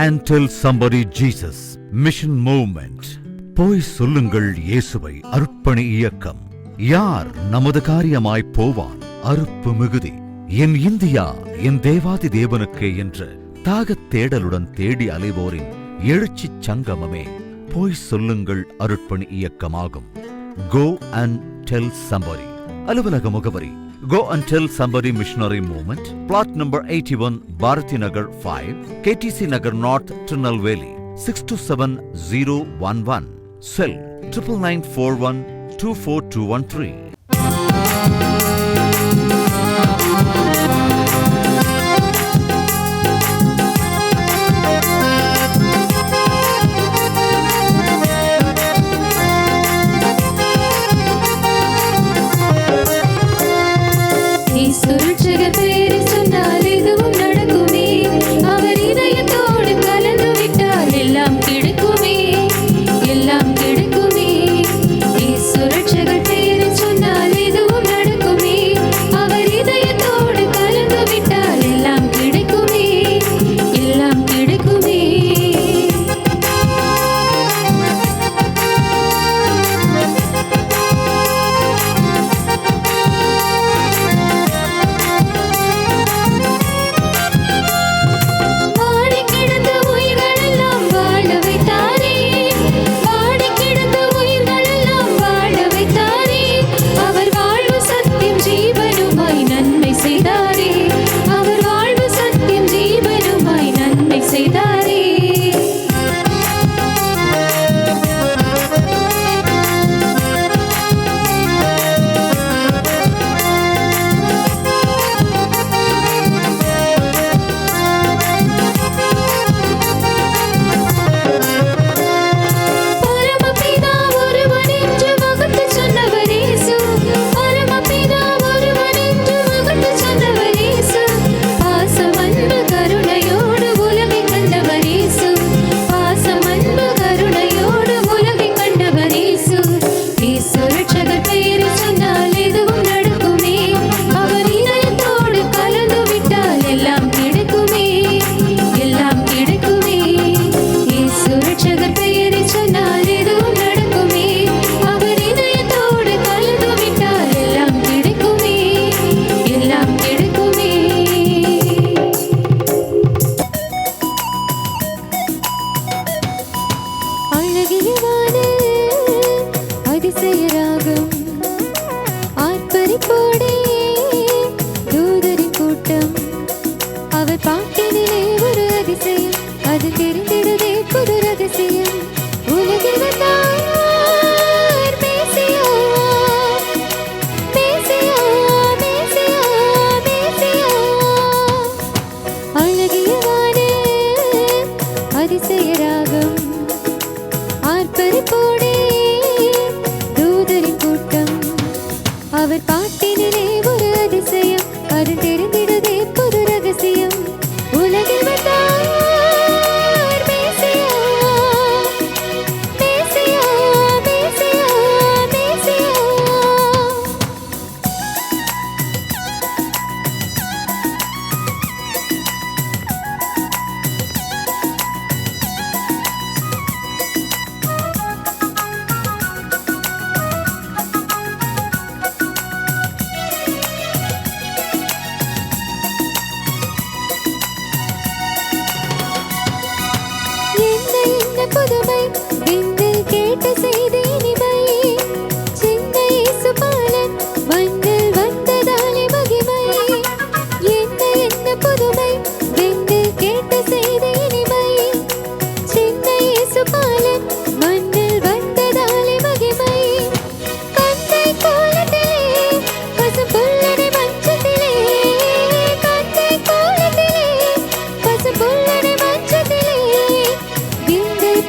and tell somebody Jesus. Mission Movement. போய் சொல்லுங்கள் இயேசுவை. அர்ப்பணி இயக்கம். யார் நமது காரியமாய் போவான்? அறுப்பு மிகுதி. என் இந்தியா என் தேவாதி தேவனுக்கே என்று தாகத் தேடலுடன் தேடி அலைவோரின் எழுச்சிச் சங்கமமே போய் சொல்லுங்கள் அருட்பணி இயக்கமாகும். Go and tell somebody. அலுவலக முகவரி Go and Tell Somebody Missionary Movement, plot number 81, Bharati Nagar 5, KTC Nagar North, Tirunelveli, 627011. Cell 9941 24213.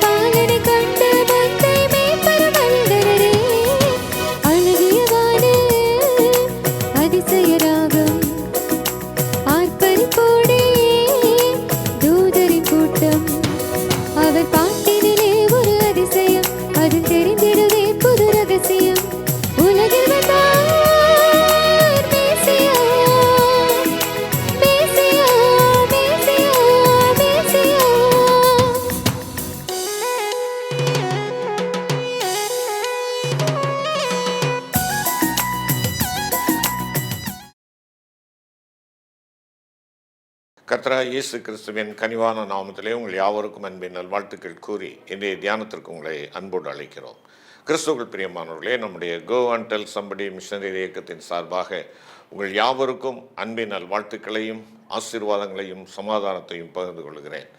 பாலனை கண்ட மந்தை கர்த்தராகிய இயேசு கிறிஸ்துவின் கனிவான நாமத்திலே உங்கள் யாவருக்கும் அன்பின் நல்வாழ்த்துக்கள் கூறி இன்றைய தியானத்திற்கு உங்களை அன்போடு அழைக்கிறோம். கிறிஸ்துவுக்குள் பிரியமானவர்களே, நம்முடைய go and tell somebody missionary இயக்கத்தின் சார்பாக உங்கள் யாவருக்கும் அன்பின் நல்வாழ்த்துக்களையும் ஆசீர்வாதங்களையும் சமாதானத்தையும் பகிர்ந்து கொள்கிறேன்.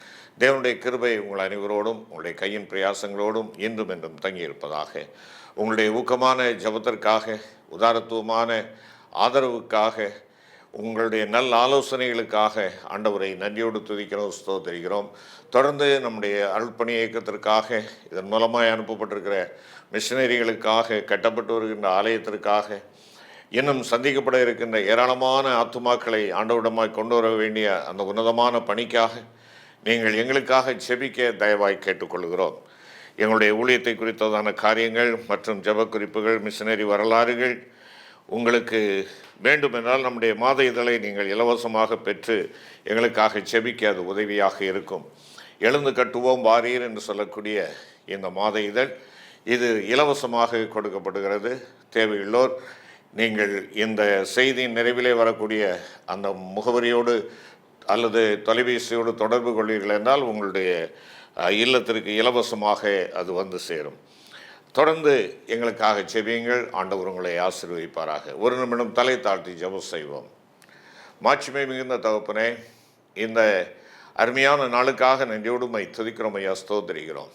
தேவனுடைய கிருபை உங்கள் அனைவரோடும் உங்களுடைய கையின் பிரயாசங்களோடும் இன்றும் என்றும் தங்கியிருப்பதாக. உங்களுடைய ஊக்கமான ஜபத்திற்காக, உதாரத்துவமான ஆதரவுக்காக, உங்களுடைய நல்ல ஆலோசனைகளுக்காக ஆண்டவரை நன்றியோடு துதிக்கிறோம், ஸ்தோத்திரிக்கிறோம். தொடர்ந்து நம்முடைய அருள்பணி இயக்கத்திற்காக, இதன் மூலமாக அனுப்பப்பட்டிருக்கிற மிஷனரிகளுக்காக, கட்டப்பட்டு வருகின்ற ஆலயத்திற்காக, இன்னும் சந்திக்கப்பட இருக்கின்ற ஏராளமான ஆத்துமாக்களை ஆண்டவரிடமாய் கொண்டு வர வேண்டிய அந்த உன்னதமான பணிக்காக நீங்கள் எங்களுக்காக ஜெபிக்க தயவாய் கேட்டுக்கொள்கிறோம். எங்களுடைய ஊழியத்தை குறித்ததான காரியங்கள் மற்றும் ஜெப குறிப்புகள், மிஷனரி வரலாறுகள் உங்களுக்கு வேண்டுமென்றால் நம்முடைய மாத இதழை நீங்கள் இலவசமாக பெற்று எங்களுக்காக ஜெபிக்க அது உதவியாக இருக்கும். எழுந்து கட்டுவோம் வாரீர் என்று சொல்லக்கூடிய இந்த மாத இதழ் இது இலவசமாக கொடுக்கப்படுகிறது. தேவையுள்ளோர் நீங்கள் இந்த செய்தியின் நிறைவிலே வரக்கூடிய அந்த முகவரியோடு அல்லது தொலைபேசியோடு தொடர்பு கொள்வீர்கள் என்றால் உங்களுடைய இல்லத்திற்கு இலவசமாக அது வந்து சேரும். தொடர்ந்து எங்களுக்காக ஜெபியுங்கள். ஆண்டவர் உங்களை ஆசீர்வதிப்பாராக. ஒரு நிமிடம் தலை தாழ்த்தி ஜெபம் செய்வோம். மாட்சிமை மிகுந்த தகப்பனே, இந்த அருமையான நாளுக்காக நன்றியோடு மை துதிக்கிறோம் ஐயா, ஸ்தோத்திரிக்கிறோம்.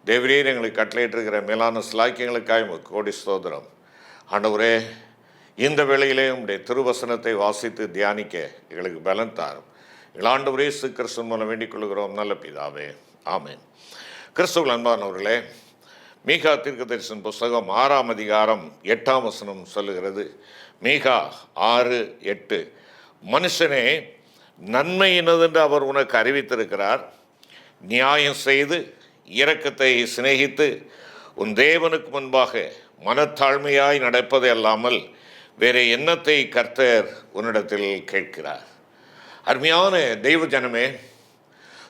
தேவரீர் எங்களுக்கு கட்டளையிட்டிருக்கிற மேலான சிலாக்கியங்களுக்காக கோடி ஸ்தோத்திரம். ஆண்டவரே, இந்த வேளையிலே உங்களுடைய திருவசனத்தை வாசித்து தியானிக்க எங்களுக்கு பலன் தாரும். எங்கள் ஆண்டவரே இயேசு கிறிஸ்துவின் மூலம் வேண்டிக் கொள்கிறோம் நல்ல பிதாவே, ஆமென். கிறிஸ்துவுக்குள் அன்பானவர்களே, மீகா தீர்க்கதரிசன புஸ்தகம் 6ஆம் அதிகாரம் 8ஆம் வசனம் சொல்லுகிறது. மீகா 6:8, மனுஷனே, நன்மை என்னதென்று அவர் உனக்கு அறிவித்திருக்கிறார். நியாயம் செய்து இரக்கத்தை சிநேகித்து உன் தேவனுக்கு முன்பாக மனத்தாழ்மையாய் நடப்பதை அல்லாமல் வேறு எண்ணத்தை கர்த்தர் உன்னிடத்தில் கேட்கிறார். அருமையான தெய்வ ஜனமே,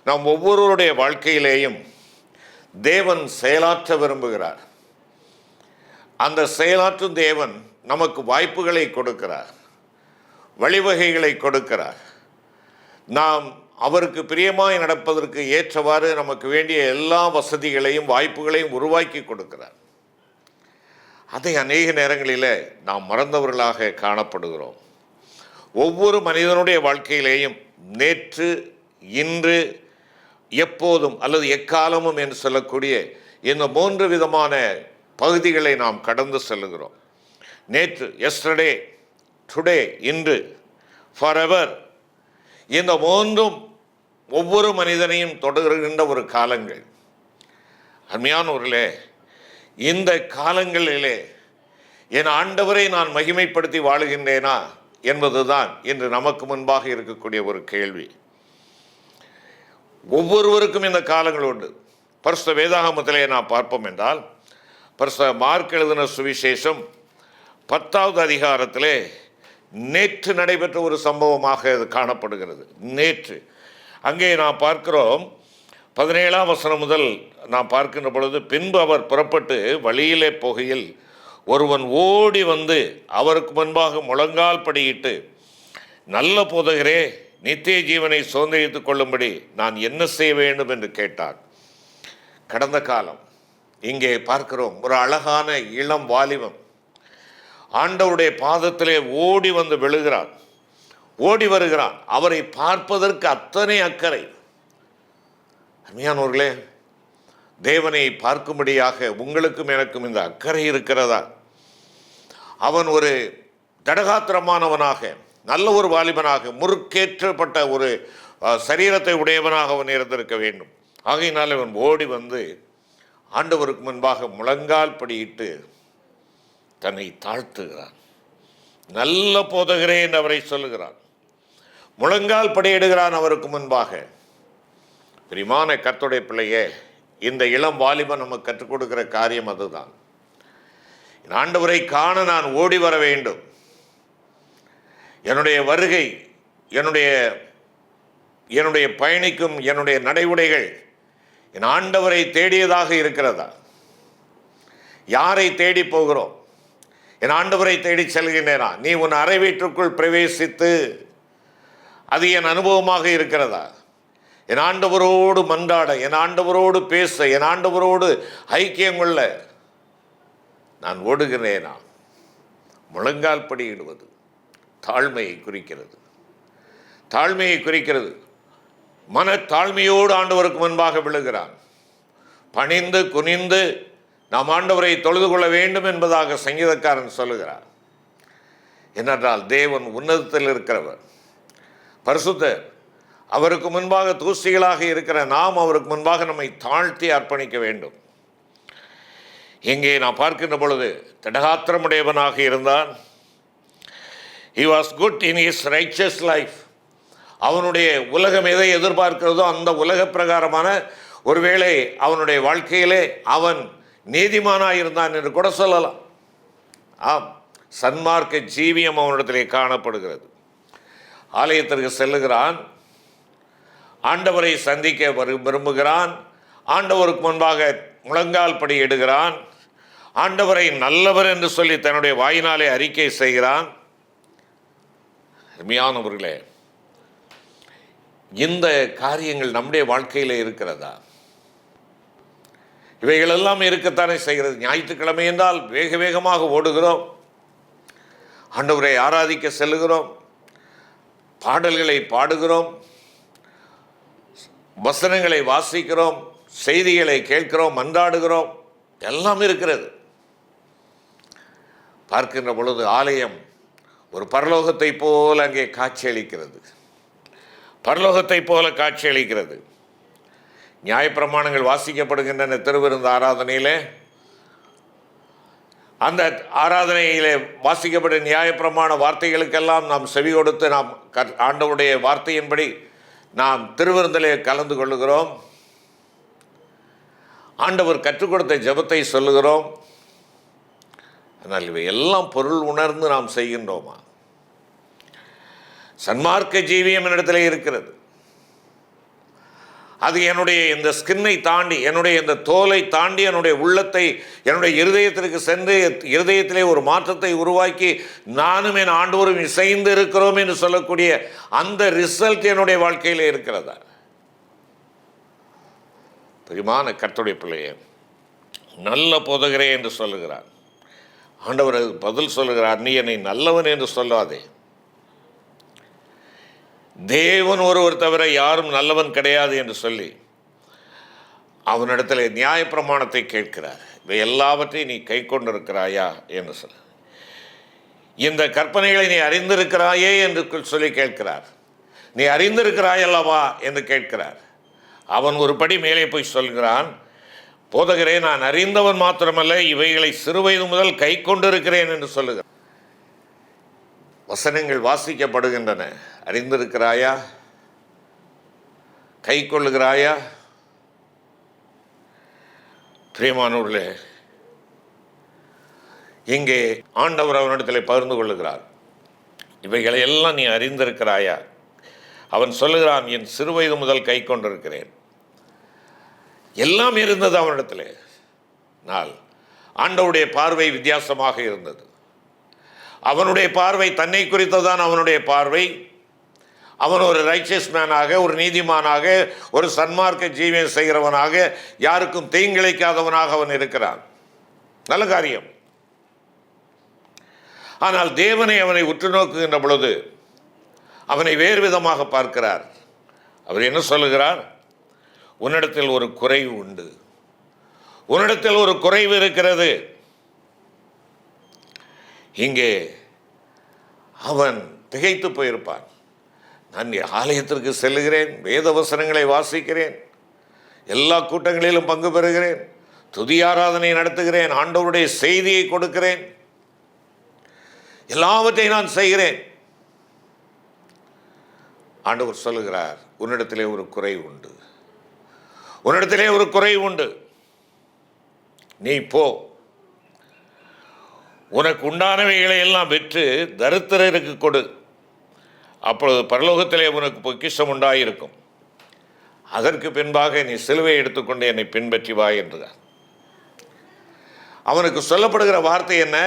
நாம் ஒவ்வொருவருடைய வாழ்க்கையிலேயும் தேவன் செயலாற்ற விரும்புகிறார். அந்த செயலாற்றும் தேவன் நமக்கு வாய்ப்புகளை கொடுக்கிறார், வழிவகைகளை கொடுக்கிறார். நாம் அவருக்கு பிரியமாய் நடப்பதற்கு ஏற்றவாறு நமக்கு வேண்டிய எல்லா வசதிகளையும் வாய்ப்புகளையும் உருவாக்கி கொடுக்கிறார். அதை அநேக நேரங்களில் நாம் மறந்தவர்களாக காணப்படுகிறோம். ஒவ்வொரு மனிதனுடைய வாழ்க்கையிலேயும் நேற்று, இன்று, எப்போதும் அல்லது எக்காலமும் என்று சொல்லக்கூடிய இந்த 3 விதமான பகுதிகளை நாம் கடந்து செல்லுகிறோம். நேற்று, எஸ்டர்டே, டுடே, இன்று, ஃபாரெவர். இந்த 3ம் ஒவ்வொரு மனிதனையும் தொடர்கின்ற ஒரு காலங்கள். அருமையானவர்களே, இந்த காலங்களிலே என் ஆண்டவரை நான் மகிமைப்படுத்தி வாழுகின்றேனா என்பதுதான் இன்று நமக்கு முன்பாக இருக்கக்கூடிய ஒரு கேள்வி. ஒவ்வொருவருக்கும் இந்த காலங்கள் உண்டு. பரிசுத்த வேதாகமத்திலே நாம் பார்ப்போம் என்றால், பரிசுத்த மார்க் எழுதின சுவிசேஷம் 10வது அதிகாரத்திலே நேற்று நடைபெற்ற ஒரு சம்பவமாக அது காணப்படுகிறது. நேற்று அங்கே நாம் பார்க்கிறோம், 17ஆம் வசனம் முதல் நாம் பார்க்கின்ற பொழுது, பின்பு அவர் புறப்பட்டு வழியிலே போகையில் ஒருவன் ஓடி வந்து அவருக்கு முன்பாக முழங்கால் படியிட்டு, நல்ல போதகரே, நித்திய ஜீவனை சுதந்திரித்துக் கொள்ளும்படி நான் என்ன செய்ய வேண்டும் என்று கேட்டான். கடந்த காலம் இங்கே பார்க்கிறோம், ஒரு அழகான இளம் வாலிபன் ஆண்டவருடைய பாதத்திலே ஓடி வந்து விழுகிறான், ஓடி வருகிறான். அவரை பார்ப்பதற்கு அத்தனை அக்கறை. அருமையானவர்களே, தேவனை பார்க்கும்படியாக உங்களுக்கும் எனக்கும் இந்த அக்கறை இருக்கிறதா? அவன் ஒரு தடகாத்திரமானவனாக, நல்ல ஒரு வாலிபனாக, முறுக்கேற்றப்பட்ட ஒரு சரீரத்தை உடையவனாக அவன் இருந்திருக்க வேண்டும். ஆகையினால் அவன் ஓடி வந்து ஆண்டவருக்கு முன்பாக முழங்கால் படியிட்டு தன்னை தாழ்த்துகிறான். நல்ல போதகரே என்று அவரை சொல்லுகிறான். முழங்கால் படியிடுகிறான் அவருக்கு முன்பாக. பிரியமான கர்த்தருடைய பிள்ளையே, இந்த இளம் வாலிபன் நமக்கு கற்றுக் கொடுக்கிற காரியம் அதுதான். ஆண்டவரை காண நான் ஓடி வர வேண்டும். என்னுடைய வருகை, என்னுடைய பயணிக்கும் என்னுடைய நடைமுறைகள் என் ஆண்டவரை தேடியதாக இருக்கிறதா? யாரை தேடி போகிறோம்? என் ஆண்டவரை தேடி செல்கின்றேனா? நீ உன் அறை வீட்டுக்குள் பிரவேசித்து அது என் அனுபவமாக இருக்கிறதா? என் ஆண்டவரோடு மன்றாட, என் ஆண்டவரோடு பேச, என் ஆண்டவரோடு ஐக்கியம் கொள்ள நான் ஓடுகிறேனா? முழங்கால் படியிடுவது தாழ்மையை குறிக்கிறது. தாழ்மையை குறிக்கிறது. மன தாழ்மையோடு ஆண்டவருக்கு முன்பாக விழுகிறான். பணிந்து குனிந்து நாம் ஆண்டவரை தொழுது கொள்ள வேண்டும் என்பதாக சங்கீதக்காரன் சொல்லுகிறார். என்னென்றால் தேவன் உன்னதத்தில் இருக்கிறவர், பரிசுத்தர். அவருக்கு முன்பாக தூசிகளாக இருக்கிற நாம் அவருக்கு முன்பாக நம்மை தாழ்த்தி அர்ப்பணிக்க வேண்டும். இங்கே நான் பார்க்கின்ற பொழுது திடகாத்திரமுடையவனாக இருந்தான். He was good in his righteous life. அவனுடைய உலகம் எதை எதிர்பார்க்கிறதோ அந்த உலக பிரகாரமான ஒருவேளை அவனுடைய வாழ்க்கையிலே அவன் நீதிமானாக இருந்தான் என்று கூட சொல்லலாம். ஆம், சன்மார்க்க ஜீவியம் அவனிடத்திலே காணப்படுகிறது. ஆலயத்திற்கு செல்லுகிறான், ஆண்டவரை சந்திக்க விரும்புகிறான், ஆண்டவருக்கு முன்பாக முழங்கால் படியிடுகிறான், ஆண்டவரை நல்லவர் என்று சொல்லி தன்னுடைய வாயினாலே அறிக்கை செய்கிறான். அருமையானவர்களே, இந்த காரியங்கள் நம்முடைய வாழ்க்கையில் இருக்கிறதா? இவைகளெல்லாம் இருக்கத்தானே செய்கிறது. ஞாயிற்றுக்கிழமை என்றால் வேக வேகமாக ஓடுகிறோம், ஆண்டவரை ஆராதிக்க செல்லுகிறோம், பாடல்களை பாடுகிறோம், வசனங்களை வாசிக்கிறோம், செய்திகளை கேட்கிறோம், மன்றாடுகிறோம், எல்லாம் இருக்கிறது. பார்க்கின்ற பொழுது ஆலயம் ஒரு பரலோகத்தை போல அங்கே காட்சியளிக்கிறது. பரலோகத்தை போல காட்சியளிக்கிறது. நியாயப்பிரமாணங்கள் வாசிக்கப்படுகின்றன திருவிருந்து ஆராதனையிலே. அந்த ஆராதனையிலே வாசிக்கப்பட்ட நியாயப்பிரமாண வார்த்தைகளுக்கெல்லாம் நாம் செவி கொடுத்து நாம் ஆண்டவருடைய வார்த்தையின்படி நாம் திருவிருந்திலே கலந்து கொள்ளுகிறோம். ஆண்டவர் கற்றுக் கொடுத்த ஜெபத்தை சொல்லுகிறோம். ஆனால் இவை எல்லாம் பொருள் உணர்ந்து நாம் செய்கின்றோமா? சன்மார்க்க ஜீவியம் என்னிடத்திலே இருக்கிறது. அது என்னுடைய இந்த ஸ்கின்னை தாண்டி, என்னுடைய இந்த தோலை தாண்டி என்னுடைய உள்ளத்தை, என்னுடைய இருதயத்திற்கு சென்று இருதயத்திலே ஒரு மாற்றத்தை உருவாக்கி நானும் என் ஆண்டவரும் இசைந்து இருக்கிறோம் என்று சொல்லக்கூடிய அந்த ரிசல்ட் என்னுடைய வாழ்க்கையில் இருக்கிறதா? பிரியமான கர்த்தருடைய பிள்ளையே, நல்ல போதகரே என்று சொல்லுகிறார். ஆண்டவர் பதில் சொல்லுகிறார், நீ என்னை நல்லவன் என்று சொல்லாதே. தேவன் ஒருவர் தவிர யாரும் நல்லவன் கிடையாது என்று சொல்லி அவனிடத்தில் நியாயப்பிரமாணத்தை கேட்கிறார். இவை எல்லாவற்றையும் நீ கை கொண்டிருக்கிறாயா என்று சொல்ல, இந்த கற்பனைகளை நீ அறிந்திருக்கிறாயே என்று சொல்லி கேட்கிறார். நீ அறிந்திருக்கிறாயல்லவா என்று கேட்கிறார். அவன் ஒரு படி மேலே போய் சொல்கிறான், போதகரே, நான் அறிந்தவன் மாத்திரமல்ல, இவைகளை சிறுவயது முதல் கை கொண்டிருக்கிறேன் என்று சொல்லுகிறான். வசனங்கள் வாசிக்கப்படுகின்றன. அறிந்திருக்கிறாயா? கை கொள்ளுகிறாயா? பிரியமானவர்களே, இங்கே ஆண்டவர் அவனிடத்தில் பகிர்ந்து கொள்ளுகிறார். இவைகளை எல்லாம் நீ அறிந்திருக்கிறாயா? அவன் சொல்லுகிறான், என் சிறுவயது முதல் கை கொண்டிருக்கிறேன். எல்லாம் இருந்தது அவனிடத்தில். ஆனால் ஆண்டவருடைய பார்வை வித்தியாசமாக இருந்தது. அவனுடைய பார்வை தன்னை குறித்ததான் அவனுடைய பார்வை. அவன் ஒரு ரைச்சஸ் மேனாக, ஒரு நீதிமானாக, ஒரு சன்மார்க்க ஜீவியம் செய்கிறவனாக, யாருக்கும் தீங்கிழைக்காதவனாக அவன் இருக்கிறான். நல்ல காரியம். ஆனால் தேவனை அவனை உற்று நோக்குகின்ற பொழுது அவனை வேறு விதமாக பார்க்கிறார். அவர் என்ன சொல்லுகிறார்? உன்னிடத்தில் ஒரு குறைவு உண்டு, உன்னிடத்தில் ஒரு குறைவு இருக்கிறது. இங்கே அவன் திகைத்து போயிருப்பான். நான் ஆலயத்திற்கு செல்லுகிறேன், வேத வசனங்களை வாசிக்கிறேன், எல்லா கூட்டங்களிலும் பங்கு பெறுகிறேன், துதி ஆராதனை நடத்துகிறேன், ஆண்டவருடைய செய்தியை கொடுக்கிறேன், எல்லாவற்றையும் நான் செய்கிறேன். ஆண்டவர் சொல்லுகிறார், உன்னிடத்திலே ஒரு குறை உண்டு, உன்னிடத்திலே ஒரு குறை உண்டு. நீ போ, உனக்கு உண்டானவைகளை எல்லாம் விற்று தரித்திரருக்கு கொடு, அப்பொழுது பரலோகத்திலே உனக்கு பொக்கிஷம் உண்டாயிருக்கும். அதற்கு பின்பாக நீ சிலுவையை எடுத்துக்கொண்டு என்னை பின்பற்றி வா என்றார். அவனுக்கு சொல்லப்படுகிற வார்த்தை என்ன?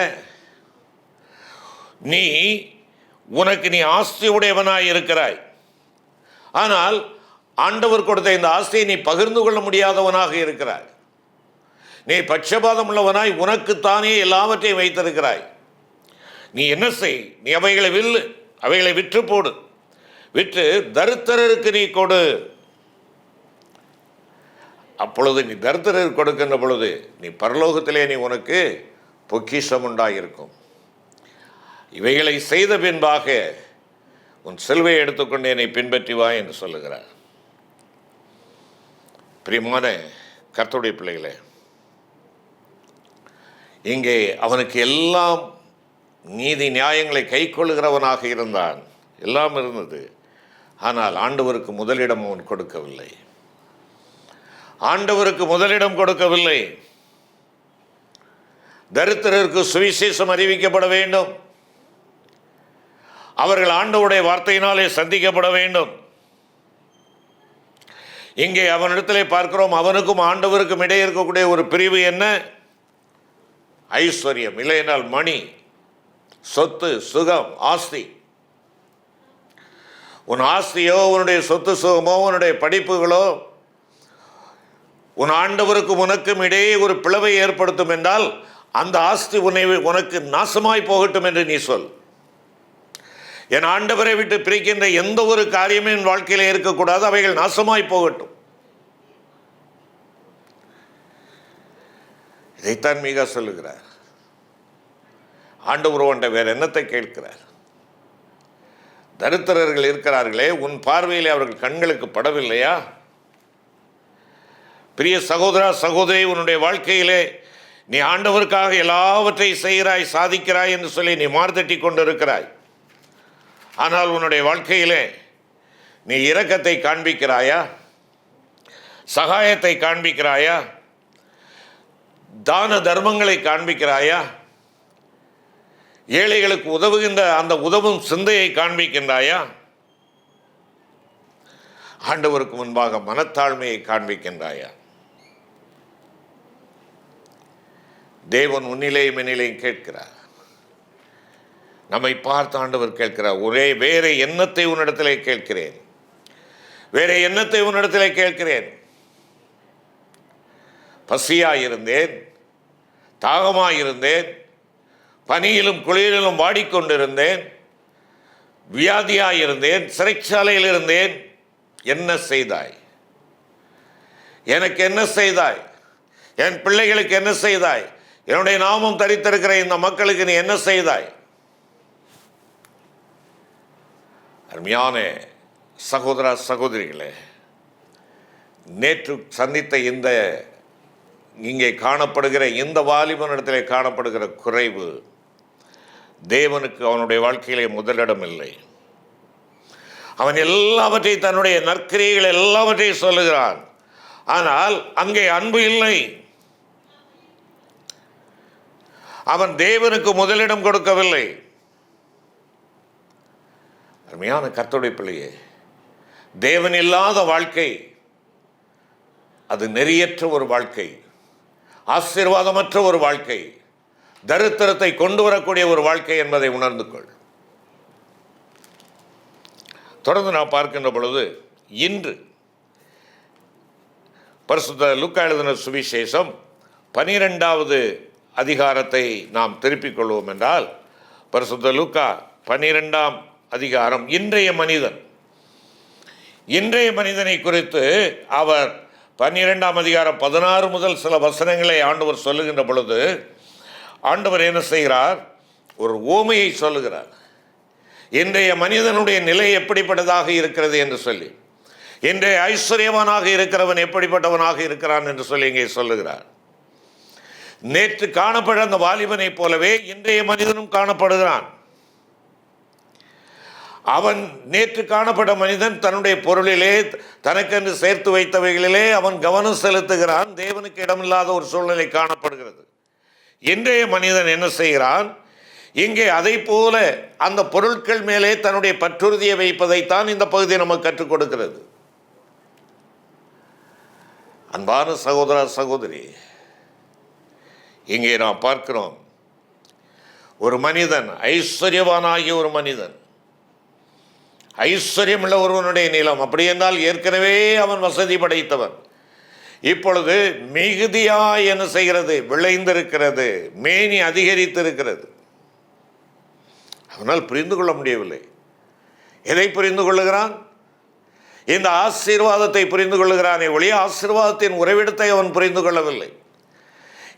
நீ ஆஸ்தி உடையவனாய் இருக்கிறாய், ஆனால் ஆண்டவர் கொடுத்த இந்த ஆஸ்தியை நீ பகிர்ந்து கொள்ள முடியாதவனாக இருக்கிறாய். நீ பட்சபாதம் உள்ளவனாய் உனக்குத்தானே எல்லாவற்றையும் வைத்திருக்கிறாய். நீ என்ன செய்? நீ அவைகளை வில்லு, அவைகளை விற்று போடு, விற்று தரித்திரருக்கு நீ கொடு. அப்பொழுது நீ தரித்திரருக்கு கொடுக்கின்ற பொழுது நீ பரலோகத்திலே நீ உனக்கு பொக்கிஷம் உண்டாயிருக்கும். இவைகளை செய்த பின்பாக உன் சிலுவையை எடுத்துக்கொண்டு என்னை பின்பற்றி வா என்று சொல்லுகிறார். பிரியமான கர்த்தருடைய பிள்ளைகளே, இங்கே அவனுக்கு எல்லாம் நீதி நியாயங்களை கை கொள்ளுகிறவனாக இருந்தான், எல்லாம் இருந்தது. ஆனால் ஆண்டவருக்கு முதலிடம் அவன் கொடுக்கவில்லை. ஆண்டவருக்கு முதலிடம் கொடுக்கவில்லை. தரித்திரருக்கு சுவிசேஷம் அறிவிக்கப்பட வேண்டும். அவர்கள் ஆண்டவருடைய வார்த்தையினாலே சந்திக்கப்பட வேண்டும். இங்கே அவனிடத்திலே பார்க்கிறோம், அவனுக்கும் ஆண்டவருக்கும் இடையே இருக்கக்கூடிய ஒரு பிரிவு என்ன? ஐஸ்வர்யம், இல்லை என்றால் மணி, சொத்து, சுகம், ஆஸ்தி. உன் ஆஸ்தியோ, உன்னுடைய சொத்து சுகமோ, உன்னுடைய படிப்புகளோ உன் ஆண்டவருக்கும் உனக்கும் இடையே ஒரு பிளவை ஏற்படுத்தும் என்றால் அந்த ஆஸ்தி உனக்கு நாசமாய் போகட்டும் என்று நீ சொல். என் ஆண்டவரை விட்டு பிரிக்கின்ற எந்த ஒரு காரியமும் என் வாழ்க்கையில இருக்கக்கூடாது, அவைகள் நாசமாய் போகட்டும். இதைத்தான் மீகா சொல்லுகிறார். ஆண்டவர் வேற என்னத்தை கேட்கிறார்? தரித்திரர்கள் இருக்கிறார்களே, உன் பார்வையிலே அவர்கள் கண்களுக்கு படவில்லையா? பிரிய சகோதரா சகோதரி, உன்னுடைய வாழ்க்கையிலே நீ ஆண்டவருக்காக எல்லாவற்றையும் செய்கிறாய், சாதிக்கிறாய் என்று சொல்லி நீ மார்த்தட்டி கொண்டு இருக்கிறாய். ஆனால் உன்னுடைய வாழ்க்கையிலே நீ இரக்கத்தை காண்பிக்கிறாயா? சகாயத்தை காண்பிக்கிறாயா? தான தர்மங்களை காண்பிக்கிறாயா? ஏழைகளுக்கு உதவுகின்ற அந்த உதவும் சிந்தையை காண்பிக்கின்றாயா? ஆண்டவருக்கு முன்பாக மனத்தாழ்மையை காண்பிக்கின்றாயா? தேவன் உன்னிலேயும் என்னிலேயும் கேட்கிறார். நம்மை பார்த்து ஆண்டவர் கேட்கிறார், வேற எண்ணத்தை உன்னிடத்திலே கேட்கிறேன், வேற எண்ணத்தை உன்னிடத்திலே கேட்கிறேன். பசியாயிருந்தேன், தாகமாயிருந்தேன், பனியிலும் குளிரிலும் வாடிக்கொண்டிருந்தேன், வியாதியாயிருந்தேன், சிறைச்சாலையில் இருந்தேன். என்ன செய்தாய்? எனக்கு என்ன செய்தாய்? என் பிள்ளைகளுக்கு என்ன செய்தாய்? என்னுடைய நாமம் தரித்திருக்கிற இந்த மக்களுக்கு நீ என்ன செய்தாய்? அருமையான சகோதர சகோதரிகளே, நேற்று சந்தித்த இங்கே காணப்படுகிற இந்த வாலிபனிடத்திலே காணப்படுகிற குறைவு, தேவனுக்கு அவனுடைய வாழ்க்கையிலே முதலிடம் இல்லை. அவன் எல்லாவற்றையும், தன்னுடைய நற்கிரியைகள் எல்லாவற்றையும் சொல்லுகிறான். ஆனால் அங்கே அன்பு இல்லை. அவன் தேவனுக்கு முதலிடம் கொடுக்கவில்லை. அருமையான கர்த்தருடைய பிள்ளையே, தேவன் இல்லாத வாழ்க்கை அது நெறியற்ற ஒரு வாழ்க்கை, ஆசீர்வாதமற்ற ஒரு வாழ்க்கை, தரித்திரத்தை கொண்டு வரக்கூடிய ஒரு வாழ்க்கை என்பதை உணர்ந்து கொள். தொடர்ந்து நாம் பார்க்கின்ற பொழுது, இன்று பரிசுத்த லூக்கா எழுதின சுவிசேஷம் 12வது அதிகாரத்தை நாம் திருப்பிக் கொள்வோம் என்றால், பரிசுத்த லூக்கா 12ஆம் அதிகாரம், இன்றைய மனிதனை குறித்து அவர் 12ஆம் அதிகாரம் 16 முதல் சில வசனங்களை ஆண்டவர் சொல்லுகின்ற பொழுது, ஆண்டவர் என்ன செய்கிறார்? ஒரு ஓமையை சொல்லுகிறார். இன்றைய மனிதனுடைய நிலை எப்படிப்பட்டதாக இருக்கிறது என்று சொல்லி, இன்றைய ஐஸ்வர்யவானாக இருக்கிறவன் எப்படிப்பட்டவனாக இருக்கிறான் என்று சொல்லி இங்கே சொல்லுகிறார். நேற்று காணப்பட அந்த வாலிபனை போலவே இன்றைய மனிதனும் காணப்படுகிறான். அவன் நேற்று காணப்பட்ட மனிதன் தன்னுடைய பொருளிலே, தனக்கென்று சேர்த்து வைத்தவைகளிலே அவன் கவனம் செலுத்துகிறான். தேவனுக்கு இடமில்லாத ஒரு சூழ்நிலை காணப்படுகிறது. இன்றைய மனிதன் என்ன செய்கிறான்? இங்கே அதை போல அந்த பொருட்கள் மேலே தன்னுடைய பற்றுறுதியை வைப்பதைத்தான் இந்த பகுதி நமக்கு கற்றுக் கொடுக்கிறது. அன்பான சகோதர சகோதரி, இங்கே நாம் பார்க்கிறோம், ஒரு மனிதன், ஐஸ்வர்யவானாகிய ஒரு மனிதன், ஐஸ்வர்யம் உள்ள ஒருவனுடைய நிலம், அப்படி என்றால் ஏற்கனவே அவன் வசதி படைத்தவன். இப்பொழுது மிகுதியாய் என்ன செய்கிறது? விளைந்திருக்கிறது, மேனி அதிகரித்திருக்கிறது. அவனால் புரிந்து கொள்ள முடியவில்லை. எதை புரிந்து கொள்ளுகிறான்? இந்த ஆசீர்வாதத்தை புரிந்து கொள்ளுகிறானே ஒழிய ஆசீர்வாதத்தின் உறைவிடத்தை அவன் புரிந்து கொள்ளவில்லை.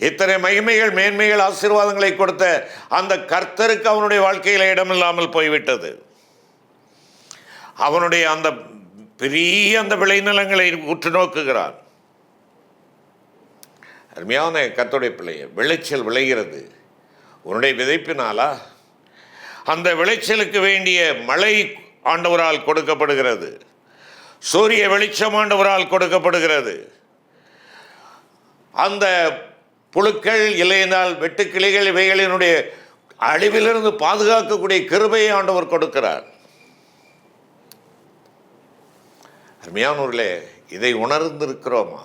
இத்தனை மகிமைகள், மேன்மைகள், ஆசீர்வாதங்களை கொடுத்த அந்த கர்த்தருக்கு அவனுடைய வாழ்க்கையில் இடமில்லாமல் போய்விட்டது. அவனுடைய அந்த பெரிய அந்த விளைநிலங்களை உற்று நோக்குகிறான். அருமையான கர்த்தருடைய பிள்ளையை, விளைச்சல் விளைகிறது உன்னுடைய விதைப்பினாலா? அந்த விளைச்சலுக்கு வேண்டிய மழை ஆண்டவரால் கொடுக்கப்படுகிறது, சூரிய வெளிச்சம் ஆண்டவரால் கொடுக்கப்படுகிறது. அந்த புழுக்கள் இல்லையென்றால் வெட்டுக்கிளிகள் இவைகளினுடைய அழிவிலிருந்து பாதுகாக்கக்கூடிய கிருபையை ஆண்டவர் கொடுக்கிறார். அருமையானவர்களே, இதை உணர்ந்திருக்கிறோமா?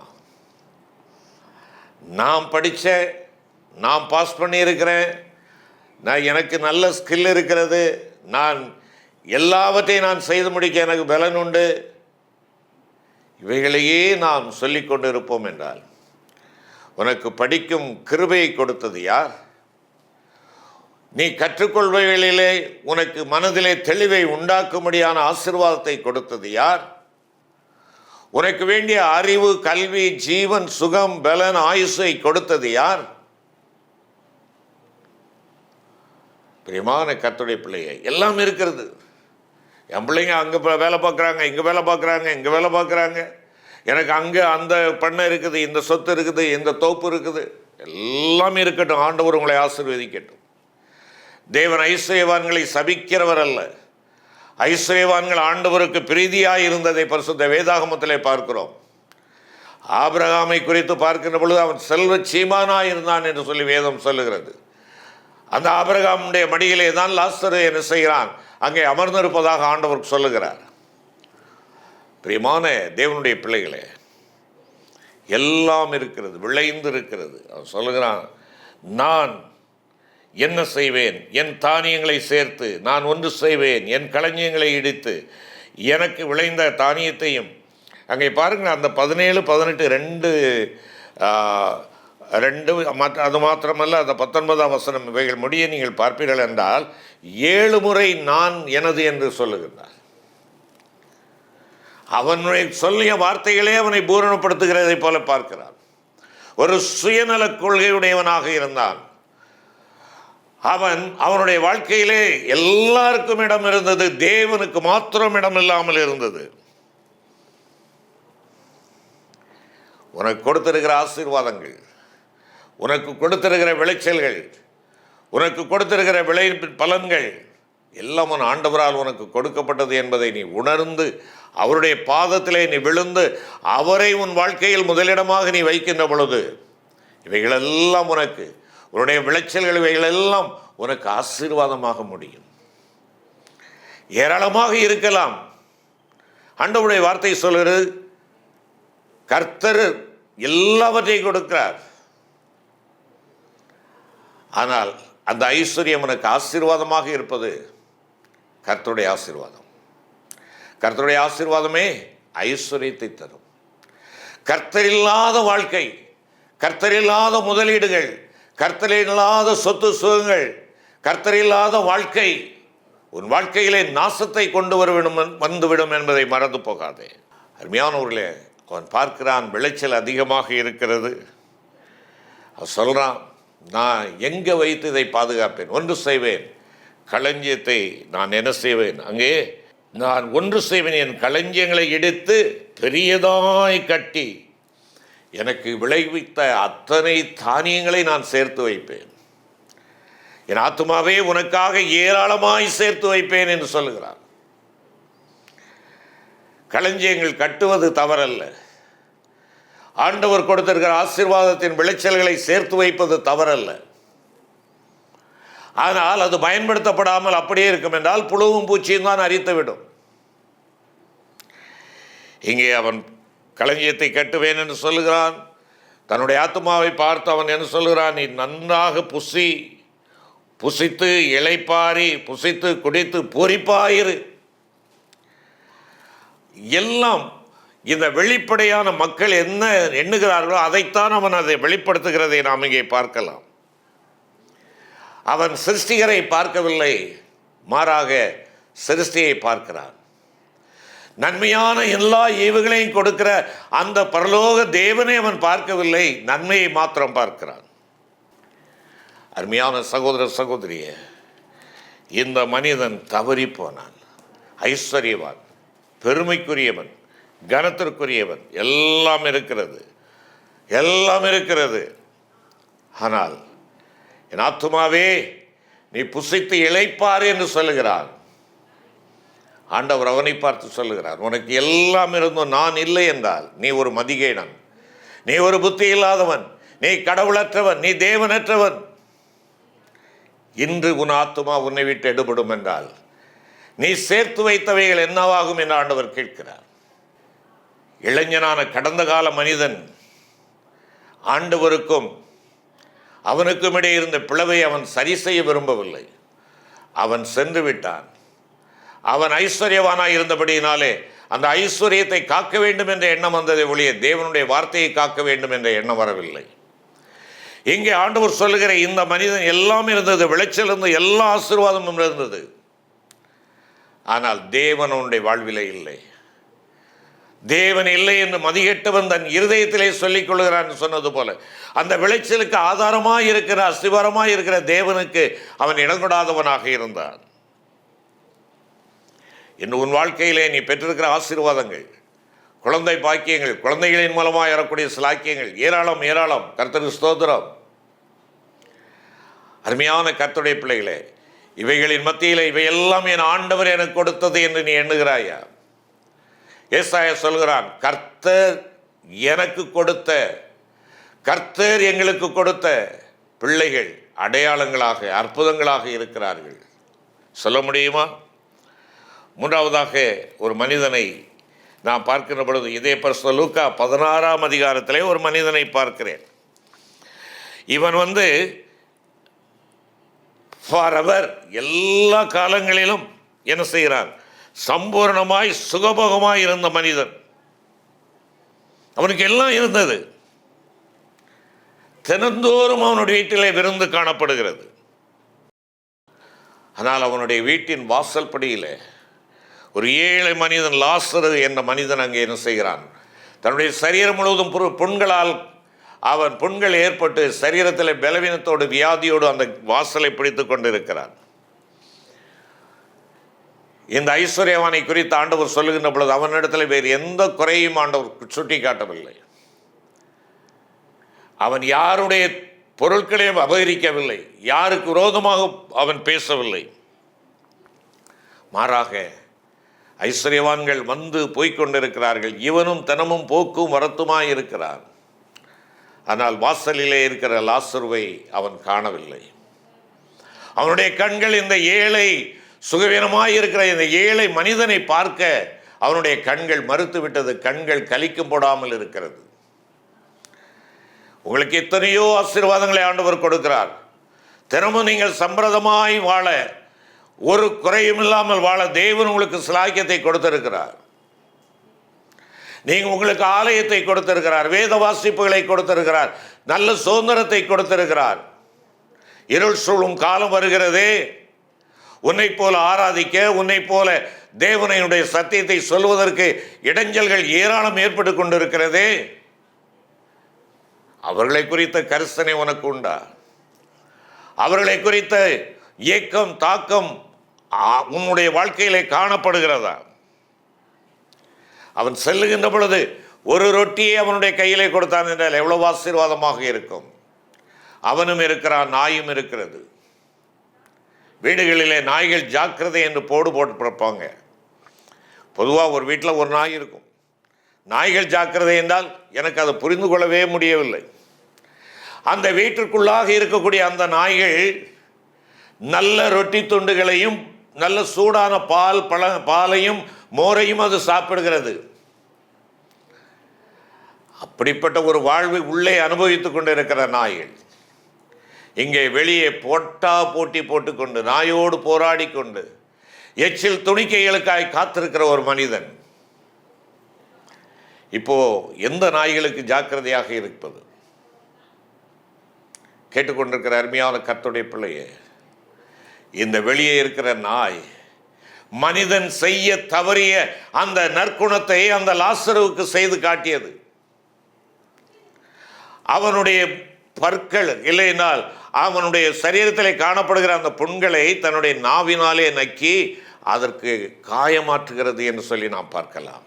நாம் படித்த, நான் பாஸ் பண்ணியிருக்கிறேன், எனக்கு நல்ல ஸ்கில் இருக்கிறது, நான் எல்லாவற்றையும் நான் செய்து முடிக்க எனக்கு பலன் உண்டு, இவைகளையே நாம் சொல்லிக் கொண்டு இருப்போம் என்றால் உனக்கு படிக்கும் கிருபையை கொடுத்தது யார்? நீ கற்றுக்கொள்பவைகளிலே உனக்கு மனதிலே தெளிவை உண்டாக்கும்படியான ஆசீர்வாதத்தை கொடுத்தது யார்? உனக்கு வேண்டிய அறிவு, கல்வி, ஜீவன், சுகம், பலன், ஆயுசை கொடுத்தது யார்? பிரியமான கர்த்தருடைய பிள்ளையை, எல்லாம் இருக்கிறது. என் பிள்ளைங்க அங்கே வேலை பார்க்குறாங்க, இங்கே வேலை பார்க்குறாங்க, இங்கே வேலை பார்க்குறாங்க, எனக்கு அங்கே அந்த பண்ணை இருக்குது, இந்த சொத்து இருக்குது, இந்த தோப்பு இருக்குது, எல்லாம் இருக்கட்டும். ஆண்டவர் உங்களை ஆசீர்வதிக்கட்டும். தேவன் ஐஸ்வர்யவான்களை சபிக்கிறவர் அல்ல. ஐஸ்வர்யவான்கள் ஆண்டவருக்கு பிரீதியாய் இருந்ததை பரிசுத்த வேதாகமத்திலே பார்க்கிறோம். ஆபிரகாமை குறித்து பார்க்கின்ற பொழுது அவன் செல்வ சீமானாய் இருந்தான் என்று சொல்லி வேதம் சொல்லுகிறது. அந்த ஆபிரகாமுடைய மடியிலே தான் லாசரு என்ன செய்கிறான்? அங்கே அமர்ந்திருப்பதாக ஆண்டவர் சொல்லுகிறார். பிரியமான தேவனுடைய பிள்ளைகளே, எல்லாம் இருக்கிறது, விளைந்து இருக்கிறது. அவன் சொல்லுகிறான், நான் என்ன செய்வேன்? என் தானியங்களை சேர்த்து நான் ஒன்று செய்வேன், என் களஞ்சியங்களை இடித்து எனக்கு விளைந்த தானியத்தையும். அங்கே பாருங்கள், அந்த 17, 18 2 அது மாத்திரமல்ல, அந்த 19ஆம் வசனம் இவைகள் முடிய நீங்கள் பார்ப்பீர்கள் என்றால் 7 முறை நான் எனது என்று சொல்லுகின்றார். அவனுடைய சொல்லிய வார்த்தைகளே அவனை பூரணப்படுத்துகிறதை போல பார்க்கிறான். ஒரு சுயநல கொள்கையுடையவனாக இருந்தான் அவன். அவனுடைய வாழ்க்கையிலே எல்லாருக்கும் இடம் இருந்தது, தேவனுக்கு மாத்திரம் இடம் இல்லாமல் இருந்தது. உனக்கு கொடுத்திருக்கிற ஆசீர்வாதங்கள், உனக்கு கொடுத்திருக்கிற விளைச்சல்கள், உனக்கு கொடுத்திருக்கிற விளை பலன்கள் எல்லாம் உன் ஆண்டவரால் உனக்கு கொடுக்கப்பட்டது என்பதை நீ உணர்ந்து அவருடைய பாதத்திலே நீ விழுந்து அவரை உன் வாழ்க்கையில் முதலிடமாக நீ வைக்கின்ற பொழுது இவைகளெல்லாம் உனக்கு, உன்னுடைய விளைச்சல்கள் இவைகளெல்லாம் உனக்கு ஆசீர்வாதமாக முடியும். ஏராளமாக இருக்கலாம். ஆண்டவருடைய வார்த்தை சொல்கிறது, கர்த்தர் எல்லாவற்றையும் கொடுக்கிறார். ஆனால் அந்த ஐஸ்வர்யம் உனக்கு ஆசீர்வாதமாக இருப்பது கர்த்தருடைய ஆசீர்வாதம். கர்த்தருடைய ஆசீர்வாதமே ஐஸ்வர்யத்தை தரும். கர்த்தரில்லாத வாழ்க்கை, கர்த்தரில்லாத முதலீடுகள், கர்த்தரில்லாத சொத்து சுகங்கள், கர்த்தரில்லாத வாழ்க்கை உன் வாழ்க்கையிலே நாசத்தை கொண்டு வந்துவிடும் என்பதை மறந்து போகாதே. அருமையானவர்களே, அவன் பார்க்கிறான், விளைச்சல் அதிகமாக இருக்கிறது. அவன் சொல்கிறான், நான் எங்கே வைத்து இதை பாதுகாப்பேன்? ஒன்று செய்வேன், களஞ்சியத்தை நான் என்ன செய்வேன்? அங்கே நான் ஒன்று செய்வேன், என் களஞ்சியங்களை எடுத்து பெரியதாய் கட்டி எனக்கு விளைவித்த அத்தனை தானியங்களை நான் சேர்த்து வைப்பேன். என் ஆத்துமாவே உனக்காக ஏராளமாய் சேர்த்து வைப்பேன் என்று சொல்லுகிறார். களஞ்சியங்கள் கட்டுவது தவறல்ல. ஆண்டவர் கொடுத்திருக்கிற ஆசீர்வாதத்தின் விளைச்சல்களை சேர்த்து வைப்பது தவறல்ல. ஆனால் அது பயன்படுத்தப்படாமல் அப்படியே இருக்கும் என்றால் புழுவும் பூச்சியும் தான் அரித்துவிடும். இங்கே அவன் களஞ்சியத்தை கட்டுவேன் என்று சொல்லுகிறான். தன்னுடைய ஆத்துமாவை பார்த்து அவன் என்ன சொல்லுகிறான்? நீ நன்றாக புசித்து இளைப்பாரி, புசித்து குடித்து பூரிப்பாயிரு. எல்லாம் இந்த வெளிப்படையான மக்கள் என்ன எண்ணுகிறார்களோ அதைத்தான் அவன் அதை வெளிப்படுத்துகிறதை நாம் இங்கே பார்க்கலாம். அவன் சிருஷ்டிகரை பார்க்கவில்லை, மாறாக சிருஷ்டியை பார்க்கிறான். நன்மையான எல்லா ஈவுகளையும் கொடுக்கிற அந்த பரலோக தேவனை அவன் பார்க்கவில்லை, நன்மையை மாத்திரம் பார்க்கிறான். அருமையான சகோதர சகோதரியே, இந்த மனிதன் தவறி போனான். ஐஸ்வர்யவான், பெருமைக்குரியவன், கனத்திற்குரியவன், எல்லாம் இருக்கிறது, எல்லாம் இருக்கிறது. ஆனால் என் ஆத்துமாவே நீ புசித்து இளைப்பார் என்று சொல்லுகிறான். ஆண்டவர் அவனை பார்த்து சொல்லுகிறார், உனக்கு எல்லாம் இருந்தும் நான் இல்லை என்றால் நீ ஒரு மதிகேடன், நீ ஒரு புத்தி இல்லாதவன், நீ கடவுளற்றவன், நீ தேவனற்றவன். இன்று உன் ஆத்துமா உன்னை விட்டு எடுபடும் என்றால் நீ சேர்த்து வைத்தவைகள் என்னவாகும் என்று ஆண்டவர் கேட்கிறார். இளைஞனான கடந்த கால மனிதன் ஆண்டவருக்கும் அவனுக்கும் இடையே இருந்த பிளவை அவன் சரி செய்ய விரும்பவில்லை. அவன் சென்று விட்டான். அவன் ஐஸ்வர்யவானாய் இருந்தபடியினாலே அந்த ஐஸ்வர்யத்தை காக்க வேண்டும் என்ற எண்ணம் வந்ததை ஒழிய தேவனுடைய வார்த்தையை காக்க வேண்டும் என்ற எண்ணம் வரவில்லை. இங்கே ஆண்டவர் சொல்லுகிற இந்த மனிதன் எல்லாம் இருந்தது, விளைச்சல் இருந்தது, எல்லா ஆசீர்வாதமும் இருந்தது. ஆனால் தேவன் அவனுடைய வாழ்விலே இல்லை. தேவன் இல்லை என்று மதிகெட்டவன் தன் இருதயத்திலே சொல்லிக் கொள்கிறான் சொன்னது போல அந்த விளைச்சலுக்கு ஆதாரமாய் இருக்கிற, அஸ்திவாரமாய் இருக்கிற தேவனுக்கு அவன் இடங்கொடாதவனாக இருந்தான். இன்று உன் வாழ்க்கையிலே நீ பெற்றிருக்கிற ஆசீர்வாதங்கள், குழந்தை பாக்கியங்கள், குழந்தைகளின் மூலமாக வரக்கூடிய சிலாக்கியங்கள் ஏராளம் ஏராளம். கர்த்தருக்கு ஸ்தோத்திரம். அருமையான கர்த்தருடைய பிள்ளைகளே, இவைகளின் மத்தியில் இவையெல்லாம் என் ஆண்டவர் எனக்கு கொடுத்தது என்று நீ எண்ணுகிறாயா? ஏசாயா சொல்கிறான், கர்த்தர் எனக்கு கொடுத்த, கர்த்தர் எங்களுக்கு கொடுத்த பிள்ளைகள் அடையாளங்களாக, அற்புதங்களாக இருக்கிறார்கள். சொல்ல முடியுமா? மூன்றாவதாக ஒரு மனிதனை நான் பார்க்கின்ற பொழுது இதே பரிசுத்த லூக்கா 16ஆம் அதிகாரத்திலே ஒரு மனிதனை பார்க்கிறேன். இவன் ஃபாரெவர் எல்லா காலங்களிலும் என்ன செய்கிறான்? சம்பூர்ணமாய் சுகபோகமாய் இருந்த மனிதன். அவனுக்கு எல்லாம் இருந்தது. தினந்தோறும் அவனுடைய வீட்டிலே விருந்து காணப்படுகிறது. ஆனால் அவனுடைய வீட்டின் வாசல் படியில் ஒரு ஏழை மனிதன், லாசரு என்ற மனிதன் அங்கே என்ன செய்கிறான்? தன்னுடைய சரீரம் முழுவதும் புண்கள் ஏற்பட்டு சரீரத்தில் பலவீனத்தோடு, வியாதியோடு அந்த வாசலை பிடித்து கொண்டு இருக்கிறான். இந்த ஐஸ்வர்யவானை குறித்து ஆண்டவர் சொல்லுகின்ற பொழுது அவனிடத்தில் வேறு எந்த குறையும் ஆண்டவர் சுட்டி காட்டவில்லை. அவன் யாருடைய பொருட்களையும் அபகரிக்கவில்லை, யாருக்கு விரோதமாக அவன் பேசவில்லை. மாறாக ஐஸ்வர்யவான்கள் வந்து போய்கொண்டிருக்கிறார்கள், இவனும் தினமும் போக்கும் வரத்துமாய் இருக்கிறான். ஆனால் வாசலிலே இருக்கிற லாசருவை அவன் காணவில்லை. அவனுடைய கண்கள் இந்த ஏழை, சுகவீனமாய் இருக்கிற இந்த ஏழை மனிதனை பார்க்க அவனுடைய கண்கள் மறுத்து விட்டது. கண்கள் கலிக்கும் போடாமல் இருக்கிறது. உங்களுக்கு எத்தனையோ ஆசீர்வாதங்களை ஆண்டவர் கொடுக்கிறார். தினமும் நீங்கள் சம்பிரதமாய் வாழ, ஒரு குறையும் இல்லாமல் வாழ தேவன் உங்களுக்கு சிலாக்கியத்தை கொடுத்திருக்கிறார். நீங்கள் உங்களுக்கு ஆலயத்தை கொடுத்திருக்கிறார், வேத வாசிப்புகளை கொடுத்திருக்கிறார், நல்ல சுதந்திரத்தை கொடுத்திருக்கிறார். இருள் சூழும் காலம் வருகிறதே, உன்னை போல ஆராதிக்க, உன்னை போல தேவனுடைய சத்தியத்தை சொல்வதற்கு இடைஞ்சல்கள் ஏராளம் ஏற்பட்டு கொண்டிருக்கிறதே. அவர்களை குறித்த கரிசனை உனக்கு உண்டா? அவர்களை குறித்த ஏக்கம், தாக்கம் உன்னுடைய வாழ்க்கையிலே காணப்படுகிறதா? அவன் செல்லுகின்ற பொழுது ஒரு ரொட்டியை அவனுடைய கையிலே கொடுத்தான் என்றால் எவ்வளவு ஆசீர்வாதமாக இருக்கும். அவனும் இருக்கிறான், நாயும் இருக்கிறது. வீடுகளிலே நாய்கள் ஜாக்கிரதை என்று போட்டு பிறப்பாங்க. பொதுவாக ஒரு வீட்டில் ஒரு நாய் இருக்கும். நாய்கள் ஜாக்கிரதை என்றால் எனக்கு அதை புரிந்து கொள்ளவே முடியவில்லை. அந்த வீட்டிற்குள்ளாக இருக்கக்கூடிய அந்த நாய்கள் நல்ல ரொட்டி துண்டுகளையும் நல்ல சூடான பாலையும் மோரையும் அது சாப்பிடுகிறது. அப்படிப்பட்ட ஒரு வாழ்வை உள்ளே அனுபவித்துக் கொண்டு இருக்கிற நாய்கள் இங்கே வெளியே போட்டி போட்டுக்கொண்டு, நாயோடு போராடி கொண்டு, எச்சில் துணிக்கைகளுக்காய் காத்திருக்கிற ஒரு மனிதன். இப்போ எந்த நாய்களுக்கு ஜாக்கிரதையாக இருப்பது? கேட்டுக்கொண்டிருக்கிற அருமையான கர்த்தருடைய பிள்ளையே, இந்த வெளியே இருக்கிற நாய் மனிதன் செய்ய தவறிய அந்த நற்குணத்தை அந்த லாசருவுக்கு செய்து காட்டியது. அவனுடைய பற்கள் இல்லைனால் அவனுடைய சரீரத்திலே காணப்படுகிற அந்த புண்களை தன்னுடைய நாவினாலே நக்கி அதற்கு காயமாற்றுகிறது என்று சொல்லி நாம் பார்க்கலாம்.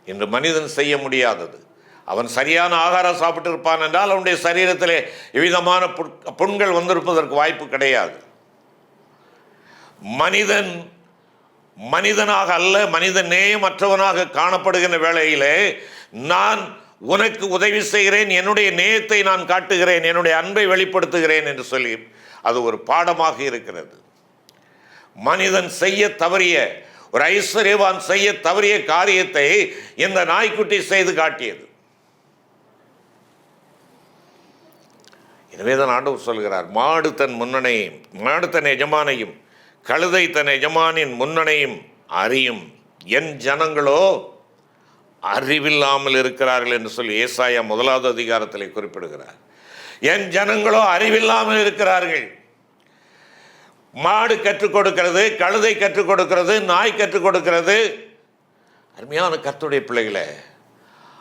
இன்று மனிதன் செய்ய முடியாதது. அவன் சரியான ஆகாரம் சாப்பிட்டு இருப்பான் என்றால் அவனுடைய சரீரத்திலே எவ்விதமான புண்கள் வந்திருப்பதற்கு வாய்ப்பு கிடையாது. மனிதன் மனிதனாக அல்ல, மனித நேயமற்றவனாக காணப்படுகின்ற வேளையிலே நான் உனக்கு உதவி செய்கிறேன், என்னுடைய நேயத்தை நான் காட்டுகிறேன், என்னுடைய அன்பை வெளிப்படுத்துகிறேன் என்று சொல்லி அது ஒரு பாடமாக இருக்கிறது. மனிதன் செய்ய தவறிய, ஒரு ஐஸ்வர்யவான் செய்ய தவறிய காரியத்தை இந்த நாய்க்குட்டி செய்து காட்டியது. எனவே தான் ஆண்டவர் சொல்கிறார், மாடு தன் எஜமானையும் கழுதை தன் எஜமானின் முன்னணையும் அறியும், என் ஜனங்களோ அறிவில்லாமல் இருக்கிறார்கள் என்று சொல்லி ஏசாயா 1 அதிகாரத்தில் குறிப்பிடுகிறார். என் ஜனங்களோ அறிவில்லாமல் இருக்கிறார்கள். மாடு கற்றுக் கொடுக்கிறது, கழுதை கற்றுக் கொடுக்கிறது, நாய் கற்றுக் கொடுக்கிறது, அருமையான கர்த்தருடைய பிள்ளைகளே.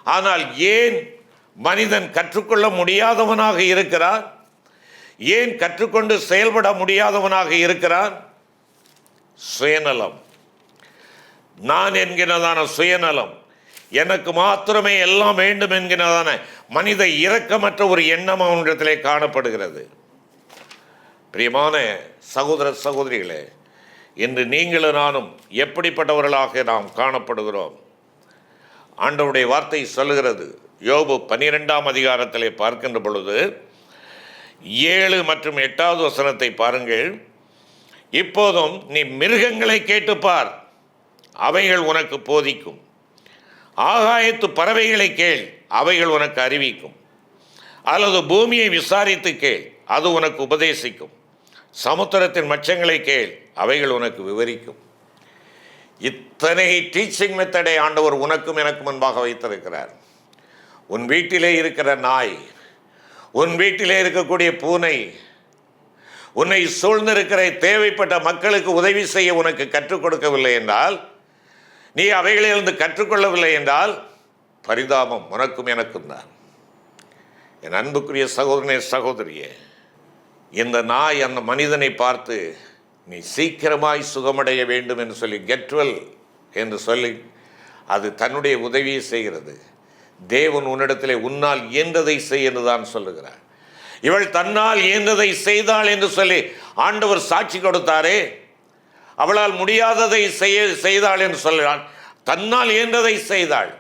ஆனால் ஏன் மனிதன் கற்றுக்கொள்ள முடியாதவனாக இருக்கிறான்? ஏன் கற்றுக்கொண்டு செயல்பட முடியாதவனாக இருக்கிறான்? சுயநலம், நான் என்கிறதான சுயநலம், எனக்கு மாத்திரமே எல்லாம் வேண்டும் என்கிறதான மனித இரக்கமற்ற ஒரு எண்ணம் அவனிடத்திலே காணப்படுகிறது. பிரியமான சகோதர சகோதரிகளே, இன்று நீங்களும் நானும் எப்படிப்பட்டவர்களாக நாம் காணப்படுகிறோம்? ஆண்டவருடைய வார்த்தை சொல்லுகிறது. யோபு 12 அதிகாரத்திலே பார்க்கின்ற பொழுது 7 மற்றும் 8 வசனத்தை பாருங்கள். இப்போதும் நீ மிருகங்களை கேட்டுப்பார், அவைகள் உனக்கு போதிக்கும். ஆகாயத்து பறவைகளை கேள், அவைகள் உனக்கு அறிவிக்கும். அல்லது பூமியை விசாரித்து கேள், அது உனக்கு உபதேசிக்கும். சமுத்திரத்தின் மச்சங்களை கேள், அவைகள் உனக்கு விவரிக்கும். இத்தனை டீச்சிங் மெத்தடை ஆண்டவர் உனக்கும் எனக்கு முன்பாக வைத்திருக்கிறார். உன் வீட்டிலே இருக்கிற நாய், உன் வீட்டிலே இருக்கக்கூடிய பூனை, உன்னை சூழ்ந்திருக்கிற தேவைப்பட்ட மக்களுக்கு உதவி செய்ய உனக்கு கற்றுக் கொடுக்கவில்லை என்றால், நீ அவைகளிலிருந்து கற்றுக்கொள்ளவில்லை என்றால் பரிதாபம் உனக்கும் எனக்கும் தான். என் அன்புக்குரிய சகோதரனே சகோதரியே, இந்த நாய் அந்த மனிதனை பார்த்து நீ சீக்கிரமாய் சுகமடைய வேண்டும் என்று சொல்லி கெட் வெல் என்று சொல்லி அது தன்னுடைய உதவியை செய்கிறது. தேவன் உன்னிடத்திலே உன்னால் இயன்றதை செய் என்று தான் சொல்லுகிறார். இவள் தன்னால் இயன்றதை செய்தாள் என்று சொல்லி ஆண்டவர் சாட்சி கொடுத்தாரே, அவளால் முடியாததை செய்தாள் என்று சொல்கிறான். தன்னால் இயன்றதை செய்தாள்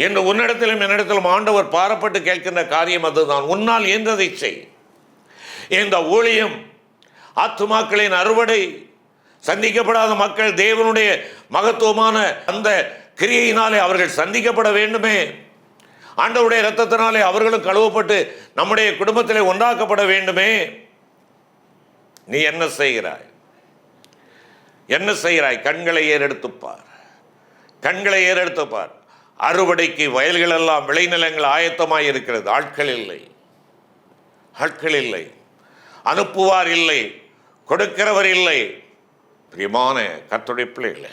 என்று உன்னிடத்திலும் என்னிடத்திலும் ஆண்டவர் பாரப்பட்டு கேட்கின்ற காரியம் அதுதான். உன்னால் இயன்றதை செய். இந்த ஊழியம், ஆத்துமாக்களின் அறுவடை, சந்திக்கப்படாத மக்கள் தேவனுடைய மகத்துவமான அந்த கிரியையினாலே அவர்கள் சந்திக்கப்பட வேண்டுமே, ஆண்டவருடைய இரத்தத்தினாலே அவர்களும் கழுவப்பட்டு நம்முடைய குடும்பத்திலே ஒன்றாக்கப்பட வேண்டுமே. நீ என்ன செய்கிறாய்? என்ன செய்கிறாய்? கண்களை ஏறெடுத்துப்பார், கண்களை ஏறெடுத்துப்பார். அறுவடைக்கு வயல்கள் எல்லாம், விளைநிலங்கள் ஆயத்தமாய் இருக்கிறது. ஆட்கள் இல்லை, ஆட்கள் இல்லை, அனுப்புவார் இல்லை, கொடுக்கிறவர் இல்லை. பிரியமான கர்த்தருடைய பிள்ளைகளே,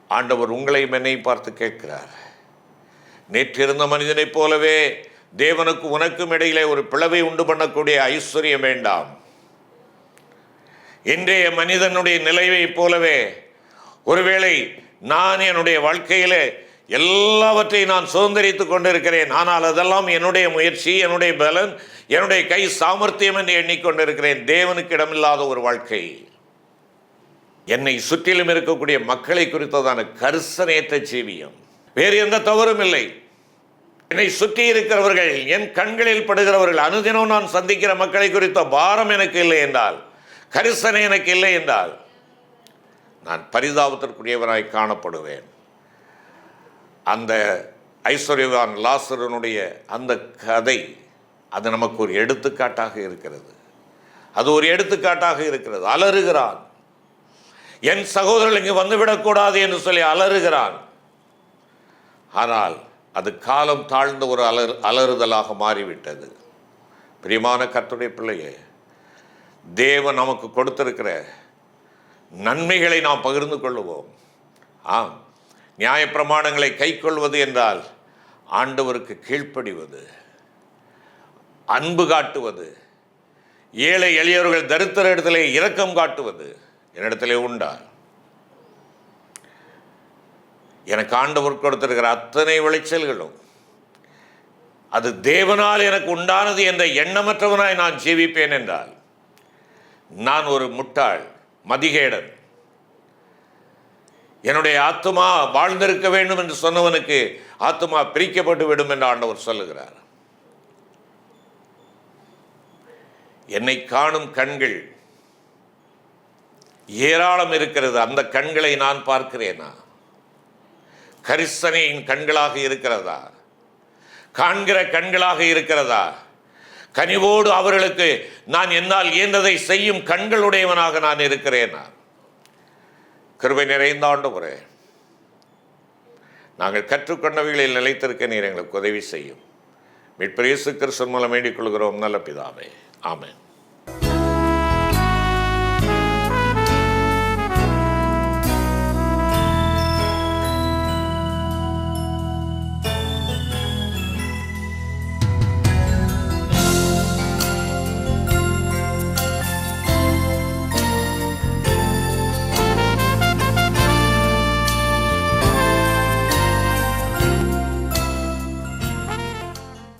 ஆண்டவர் உங்களையும் என்னை பார்த்து கேட்கிறார். நேற்றிருந்த மனிதனைப் போலவே தேவனுக்கு உனக்கும் இடையிலே ஒரு பிளவை உண்டு பண்ணக்கூடிய ஐஸ்வர்யம் வேண்டாம். இன்றைய மனிதனுடைய நிலையை போலவே ஒருவேளை நான் என்னுடைய வாழ்க்கையிலே எல்லாவற்றையும் நான் சுதந்திரித்துக் கொண்டிருக்கிறேன், ஆனால் அதெல்லாம் என்னுடைய முயற்சி, என்னுடைய பலன், என்னுடைய கை சாமர்த்தியம் என்று எண்ணிக்கொண்டிருக்கிறேன். தேவனுக்கு இடமில்லாத ஒரு வாழ்க்கை. என்னை சுற்றிலும் இருக்கக்கூடிய மக்களை குறித்ததான கரிசனையற்ற ஜீவியம். வேறு எந்த தவறும் இல்லை. என்னை சுற்றி இருக்கிறவர்கள், என் கண்களில் படுகிறவர்கள், அனுதினம் நான் சந்திக்கிற மக்களை குறித்த பாரம் எனக்கு இல்லை என்றால், கரிசனை எனக்கு இல்லை என்றால், நான் பரிதாபத்திற்குரியவராய் காணப்படுவேன். அந்த ஐஸ்வர்யவான் லாசருனுடைய அந்த கதை அது நமக்கு ஒரு எடுத்துக்காட்டாக இருக்கிறது. அது ஒரு எடுத்துக்காட்டாக இருக்கிறது. அலறுகிறான், என் சகோதரர்கள் இங்கு வந்துவிடக்கூடாது என்று சொல்லி அலறுகிறான். ஆனால் அது காலம் தாழ்ந்த ஒரு அலறுதலாக மாறிவிட்டது. பிரியமான கர்த்தருடைய பிள்ளையே, தேவன் நமக்கு கொடுத்திருக்கிற நன்மைகளை நாம் பகிர்ந்து கொள்ளுவோம். ஆம், நியாயப்பிரமாணங்களை கைக்கொள்வது என்றால் ஆண்டவருக்கு கீழ்ப்படிவது, அன்பு காட்டுவது, ஏழை எளியவர்கள் தரித்திர இடத்திலே இரக்கம் காட்டுவது என்னிடத்திலே உண்டா? எனக்கு ஆண்டவர் கொடுத்திருக்கிற அத்தனை விளைச்சல்களும் அது தேவனால் எனக்கு உண்டானது என்ற எண்ணமற்றவனாய் நான் ஜீவிப்பேன் என்றால் நான் ஒரு முட்டாள், மதிகேடன். என்னுடைய ஆத்துமா வாழ்ந்திருக்க வேண்டும் என்று சொன்னவனுக்கு ஆத்துமா பிரிக்கப்பட்டு விடும் என்று ஆண்டவர் சொல்லுகிறார். என்னை காணும் கண்கள் ஏராளம் இருக்கிறது. அந்த கண்களை நான் பார்க்கிறேனா? கரிசனையின் கண்களாக இருக்கிறதா? காண்கிற கண்களாக இருக்கிறதா? கனிவோடு அவர்களுக்கு நான் என்னால் இயன்றதை செய்யும் கண்களுடையவனாக நான் இருக்கிறேனா? கிருபை நிறைந்த ஆண்டவரே, நாங்கள் கற்றுக்கொண்டவைகளில் நிலைத்திருக்க நீர் எங்களுக்கு உதவி செய்யும். மீட்பர் இயேசு கிறிஸ்து மூலம் வேண்டிக் கொள்கிறோம் நல்ல பிதாவே. ஆமென்.